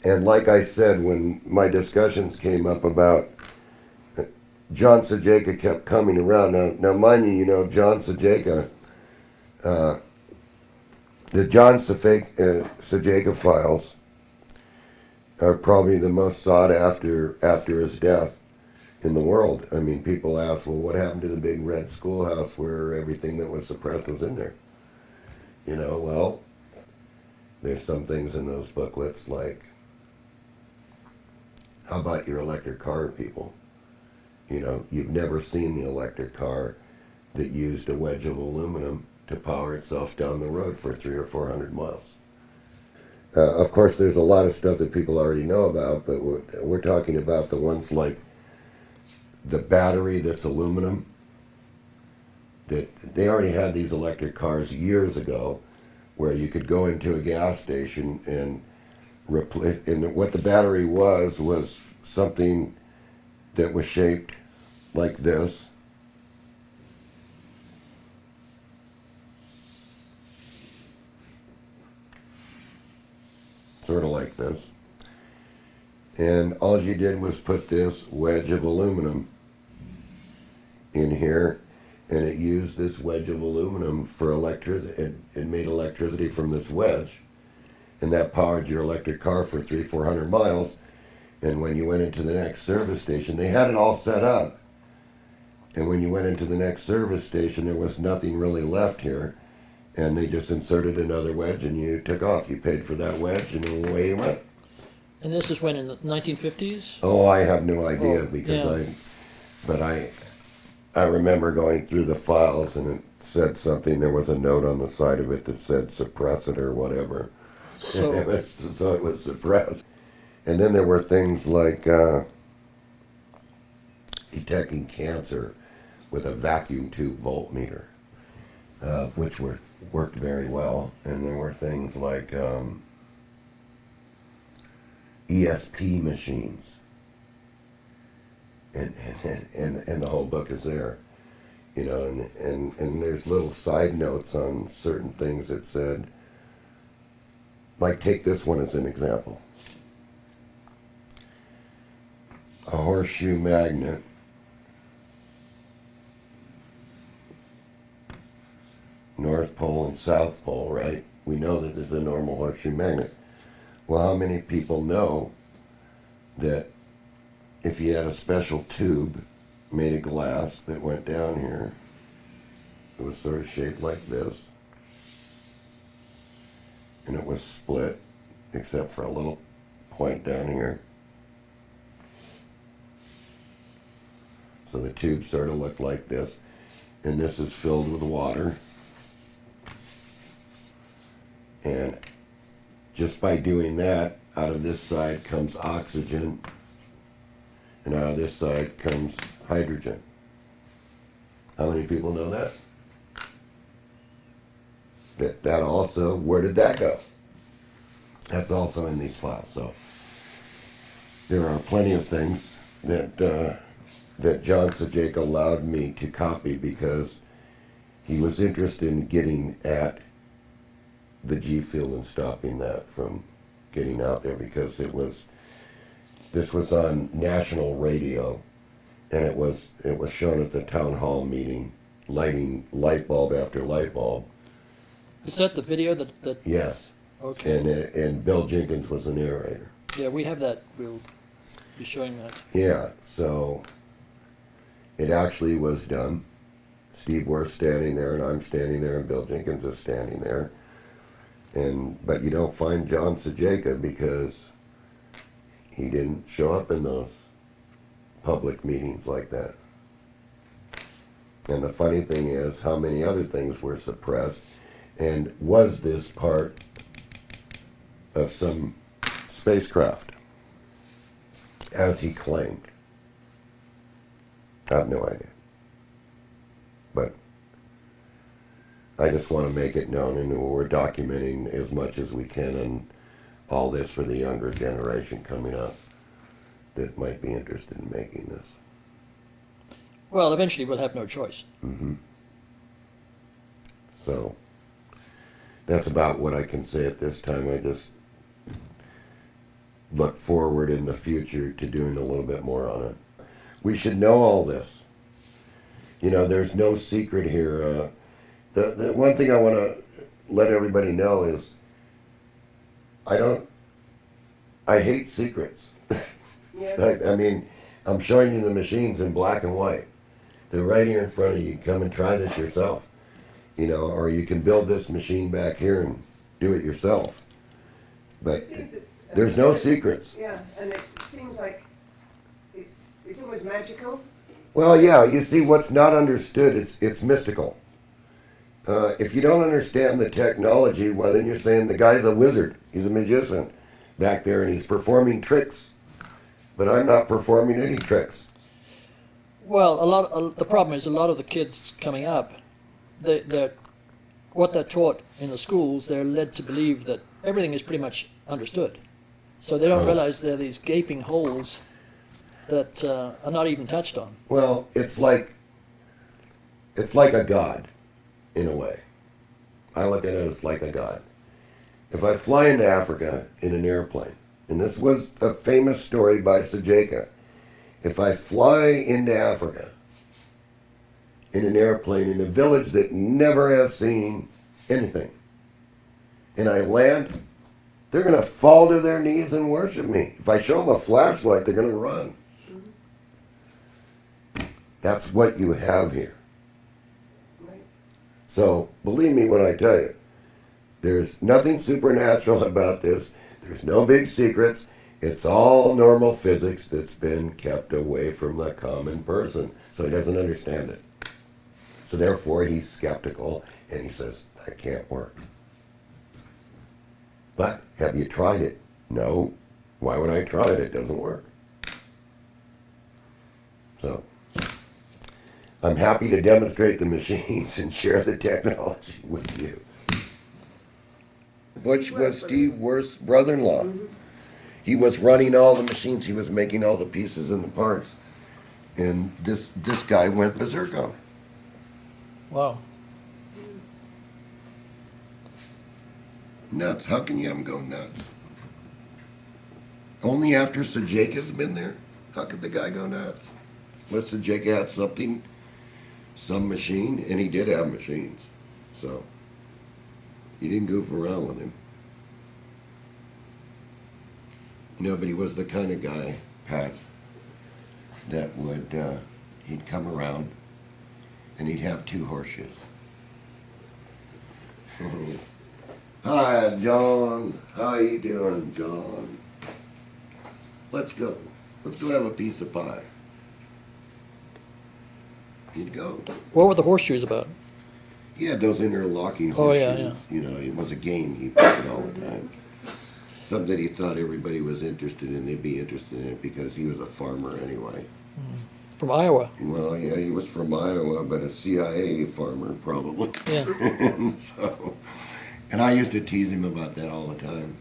And like I said, when my discussions came up about John Cejka kept coming around. Now mind you, John Cejka, uh, the John Cejka files are probably the most sought after his death in the world. I mean, people ask, well, what happened to the big red schoolhouse where everything that was suppressed was in there? Well, there's some things in those booklets like, how about your electric car, people? You've never seen the electric car that used a wedge of aluminum to power itself down the road for 300 or 400 miles. Of course, there's a lot of stuff that people already know about, but we're talking about the ones like the battery that's aluminum. That they already had these electric cars years ago, where you could go into a gas station and replace. And what the battery was something that was shaped like this. Sort of like this. And all you did was put this wedge of aluminum in here, and it used this wedge of aluminum for electricity. It made electricity from this wedge, and that powered your electric car for 300-400 miles. And when you went into the next service station, they had it all set up. And when you went into the next service station, there was nothing really left here. And they just inserted another wedge and you took off. You paid for that wedge and away you went. And this is when, in the 1950s? Oh, I have no idea because yeah. I remember going through the files and it said something. There was a note on the side of it that said suppress it or whatever. So it was suppressed. And then there were things like detecting cancer with a vacuum tube voltmeter, which worked very well. And there were things like ESP machines. And the whole book is there. And there's little side notes on certain things that said, like take this one as an example. A horseshoe magnet North Pole and South Pole, right? We know that there's a normal horseshoe magnet. Well, how many people know that if you had a special tube made of glass that went down here, it was sort of shaped like this, and it was split, except for a little point down here. So the tube sort of looked like this, and this is filled with water. And just by doing that, out of this side comes oxygen, and out of this side comes hydrogen. How many people know that? That also, where did that go? That's also in these files. So there are plenty of things that John Cejka allowed me to copy because he was interested in getting at the G field and stopping that from getting out there, because this was on national radio, and it was shown at the town hall meeting, lighting light bulb after light bulb. Is that the video that? Yes. Okay. And Bill Jenkins was the narrator. Yeah, we have that. We'll be showing that. Yeah, so it actually was done. Steve Worth's standing there, and I'm standing there, and Bill Jenkins is standing there. But you don't find John Cejka because he didn't show up in those public meetings like that. And the funny thing is, how many other things were suppressed, and was this part of some spacecraft, as he claimed? I have no idea. But I just want to make it known, and we're documenting as much as we can on all this for the younger generation coming up that might be interested in making this. Well, eventually we'll have no choice. Mm-hmm. So that's about what I can say at this time. I just look forward in the future to doing a little bit more on it. We should know all this. You know, there's no secret here. The one thing I want to let everybody know is I hate secrets. Yes. I mean, I'm showing you the machines in black and white. They're right here in front of you. Come and try this yourself. You know, or you can build this machine back here and do it yourself. But there's no secrets. Yeah, and it seems like it's almost magical. Well, yeah, you see, what's not understood, it's mystical. If you don't understand the technology, well, then you're saying the guy's a wizard. He's a magician back there, and he's performing tricks. But I'm not performing any tricks. Well, the problem is a lot of the kids coming up, what they're taught in the schools, they're led to believe that everything is pretty much understood. So they don't realize there are these gaping holes that are not even touched on. Well, it's like a god, in a way. I look at it as like a god. If I fly into Africa in an airplane, and this was a famous story by Cejka, if I fly into Africa in an airplane in a village that never has seen anything, and I land, they're going to fall to their knees and worship me. If I show them a flashlight, they're going to run. That's what you have here. Right. So believe me when I tell you, there's nothing supernatural about this. There's no big secrets. It's all normal physics that's been kept away from the common person. So he doesn't understand it. So therefore he's skeptical and he says, that can't work. But have you tried it? No. Why would I try it? It doesn't work. So I'm happy to demonstrate the machines and share the technology with you. Which was Steve Worth's brother-in-law. Mm-hmm. He was running all the machines. He was making all the pieces and the parts. And this guy went berserk. Wow. Nuts. How can you have him go nuts? Only after Cejka's been there? How could the guy go nuts? Unless Cejka had something, some machine, and he did have machines. So, you didn't goof around with him. You know, but he was the kind of guy, Pat, that would, he'd come around and he'd have 2 horseshoes. Hi, John. How you doing, John? Let's go. Let's go have a piece of pie. He'd go. What were the horseshoes about? He had those interlocking Oh, horseshoes. yeah, yeah. You know, it was a game he played all the time. Something that he thought everybody was interested in. They'd be interested in it because he was a farmer anyway. From Iowa. Well, yeah, he was from Iowa, but a CIA farmer probably. Yeah. And I used to tease him about that all the time.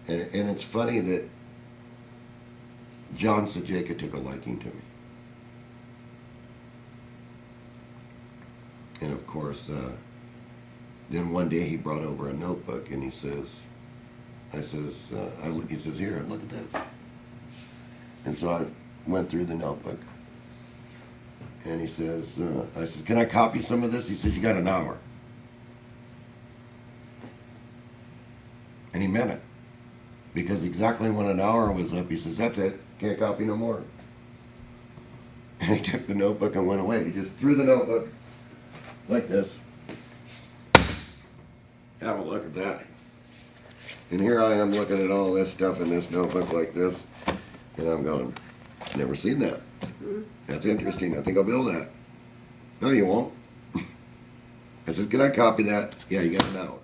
And it's funny that John Cejka took a liking to me. And of course, then one day he brought over a notebook and he says, he says, here, look at this. And so I went through the notebook. And he says, I said, can I copy some of this? He says, you got an hour. And he meant it. Because exactly when an hour was up, he says, that's it, can't copy no more. And he took the notebook and went away. He just threw the notebook like this. Have a look at that. And here I am looking at all this stuff in this notebook like this. And I'm going, never seen that. That's interesting. I think I'll build that. No, you won't. I said, can I copy that? Yeah, you got an hour.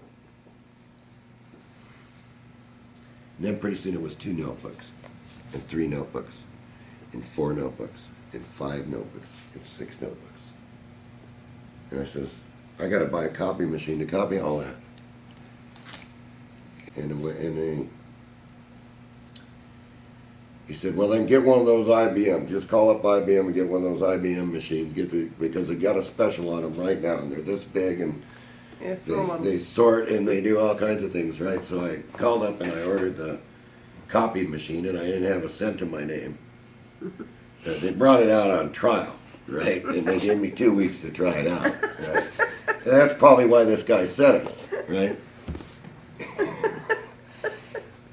And then pretty soon it was 2 notebooks, and 3 notebooks, and 4 notebooks, and 5 notebooks, and 6 notebooks. And I says, I got to buy a copy machine to copy all that. He said, well, then get one of those IBM. Just call up IBM and get one of those IBM machines. Because they got a special on them right now, and they're this big, and Yeah, they sort and they do all kinds of things, right? So I called up and I ordered the copy machine, and I didn't have a cent to my name. They brought it out on trial, right? And they gave me 2 weeks to try it out, right? And that's probably why this guy said it, right?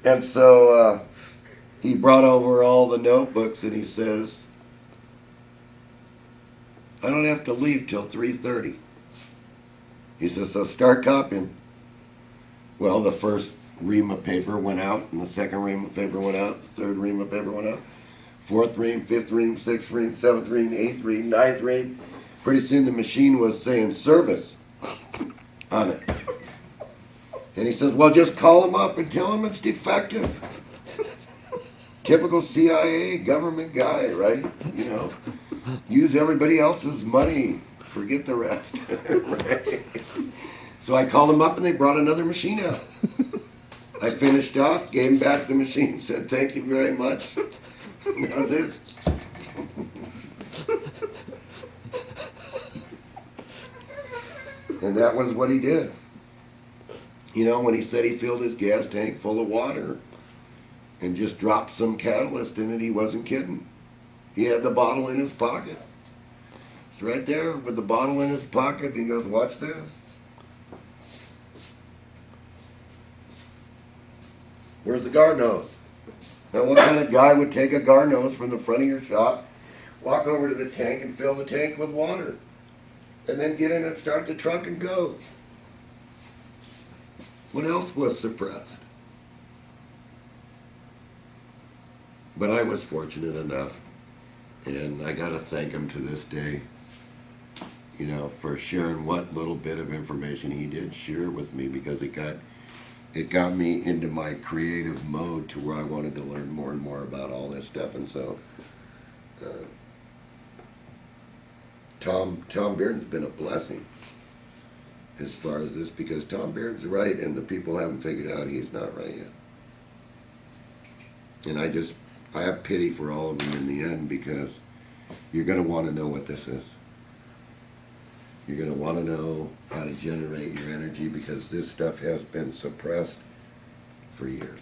And so he brought over all the notebooks, and he says, I don't have to leave till 3:30. He says, so start copying. Well, the first ream of paper went out, and the second ream of paper went out, the third ream of paper went out, fourth ream, fifth ream, sixth ream, seventh ream, eighth ream, ninth ream. Pretty soon the machine was saying service on it. And he says, well, just call them up and tell them it's defective. Typical CIA government guy, right? You know, use everybody else's money, forget the rest. Right? So I called them up and they brought another machine out. I finished off, gave him back the machine, said thank you very much. And that was it. And that was what he did. You know, when he said he filled his gas tank full of water and just dropped some catalyst in it, he wasn't kidding. He had the bottle in his pocket. It's right there with the bottle in his pocket. He goes, watch this. Where's the garden hose? Now what kind of guy would take a garden hose from the front of your shop, walk over to the tank and fill the tank with water, and then get in and start the truck and go? What else was suppressed? But I was fortunate enough, and I gotta thank him to this day, you know, for sharing what little bit of information he did share with me, because it got me into my creative mode to where I wanted to learn more and more about all this stuff. And so Tom Bearden's been a blessing as far as this, because Tom Bearden's right and the people haven't figured out he's not right yet. And I have pity for all of them in the end, because you're going to want to know what this is. You're going to want to know how to generate your energy, because this stuff has been suppressed for years.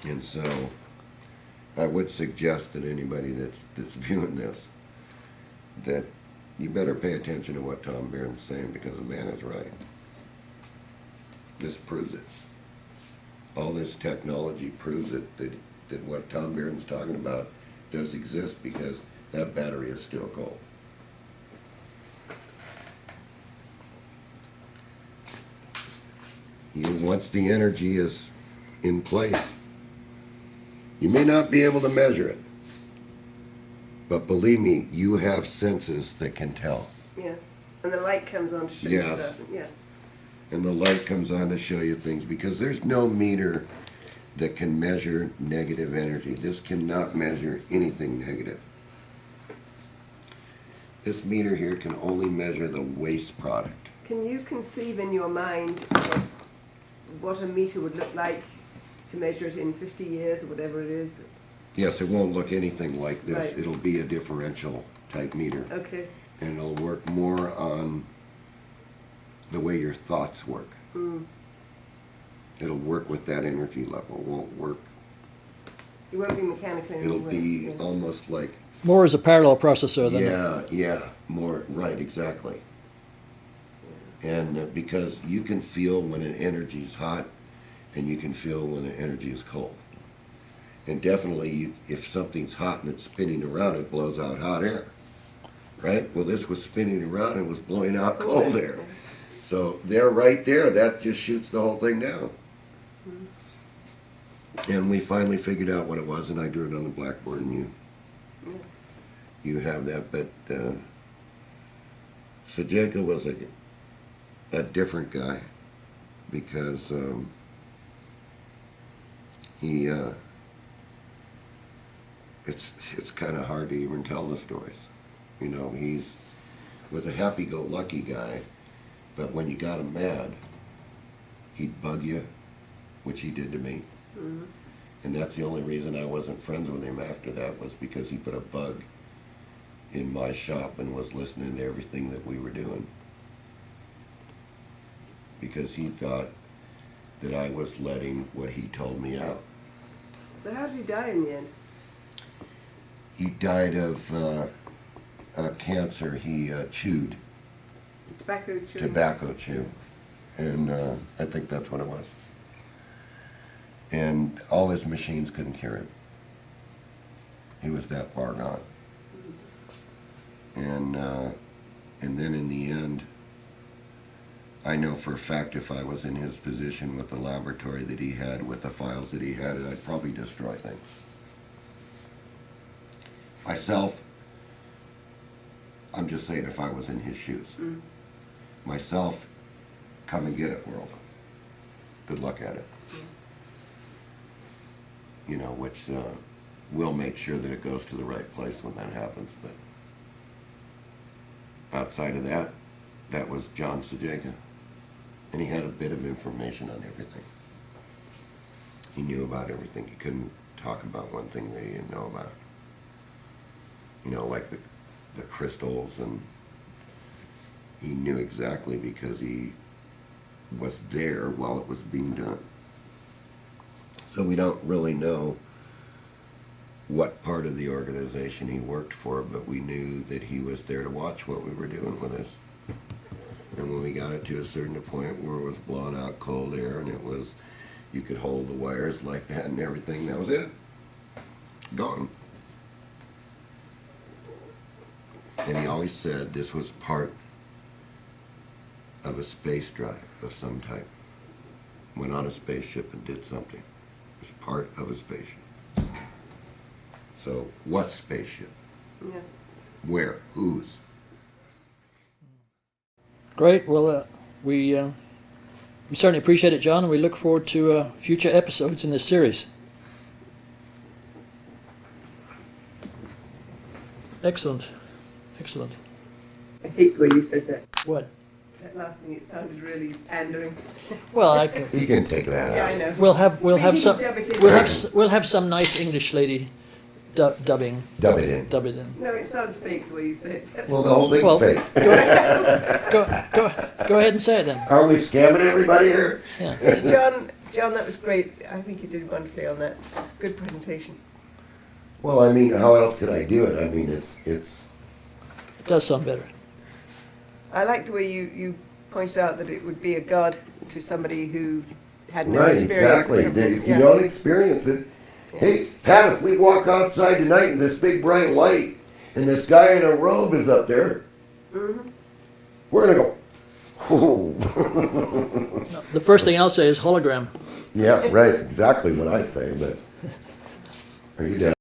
And so I would suggest that anybody that's viewing this, that you better pay attention to what Tom Bearden's saying, because the man is right. This proves it. All this technology proves it, that what Tom Bearden's talking about does exist, because that battery is still cold. Once the energy is in place, you may not be able to measure it, but believe me, you have senses that can tell. Yeah. And the light comes on to show you Yes. stuff. Yeah. And the light comes on to show you things, because there's no meter that can measure negative energy. This cannot measure anything negative. This meter here can only measure the waste product. Can you conceive in your mind of what a meter would look like to measure it in 50 years or whatever it is? Yes, it won't look anything like this. Right. It'll be a differential type meter. Okay. And it'll work more on the way your thoughts work. Mm. It'll work with that energy level. It won't work. It won't be mechanical in any It'll way. be Yeah. almost like, More as a parallel processor than more, right, exactly. And because you can feel when an energy's hot, and you can feel when an energy is cold. And definitely, if something's hot and it's spinning around, it blows out hot air, right? Well, this was spinning around and was blowing out cold air. So they're right there. That just shoots the whole thing down. And we finally figured out what it was, and I drew it on the blackboard, and you have that. But Cejka was a different guy, because he it's kind of hard to even tell the stories. You know, was a happy-go-lucky guy, but when you got him mad, he'd bug you, which he did to me. Mm-hmm. And that's the only reason I wasn't friends with him after that, was because he put a bug in my shop and was listening to everything that we were doing. Because he thought that I was letting what he told me out. So how did he die in the end? He died of cancer. He chewed tobacco chew, and I think that's what it was. And all his machines couldn't cure him. He was that far gone. And then in the end, I know for a fact if I was in his position with the laboratory that he had, with the files that he had, I'd probably destroy things. Myself, I'm just saying if I was in his shoes. Myself, come and get it, world. Good luck at it. You know, which we'll make sure that it goes to the right place when that happens. But outside of that, that was John Cejka. And he had a bit of information on everything. He knew about everything. He couldn't talk about one thing that he didn't know about. You know, like the crystals, and he knew exactly because he was there while it was being done. So we don't really know what part of the organization he worked for, but we knew that he was there to watch what we were doing with us. And when we got it to a certain point where it was blowing out cold air and it was, you could hold the wires like that and everything, that was it. Gone. And he always said this was part of a space drive of some type. Went on a spaceship and did something. It was part of a spaceship. So, what spaceship? Yeah. Where? Whose? Great. Well, we certainly appreciate it, John, and we look forward to future episodes in this series. Excellent. Excellent. I hate the way you said that. What? That last thing, it sounded really pandering. Well, He can take that Yeah, out. I know. we'll have some Dub it in. we'll have some nice English lady dubbing. Dub it in. Dub it in. No, it sounds fake the way you say it. That's Well, the whole thing's Well, fake. Go ahead and say it then. Are we scamming everybody here? Yeah. John, that was great. I think you did wonderfully on that. It was a good presentation. Well, I mean, how else could I do it? I mean, it's It does sound better. I like the way you pointed out that it would be a god to somebody who had no right, experience. exactly. of something. If you don't experience it, hey, Pat, if we walk outside tonight in this big bright light and this guy in a robe is up there, we're gonna go, whoa. The first thing I'll say is hologram. Yeah, right, exactly what I'd say, but are you down?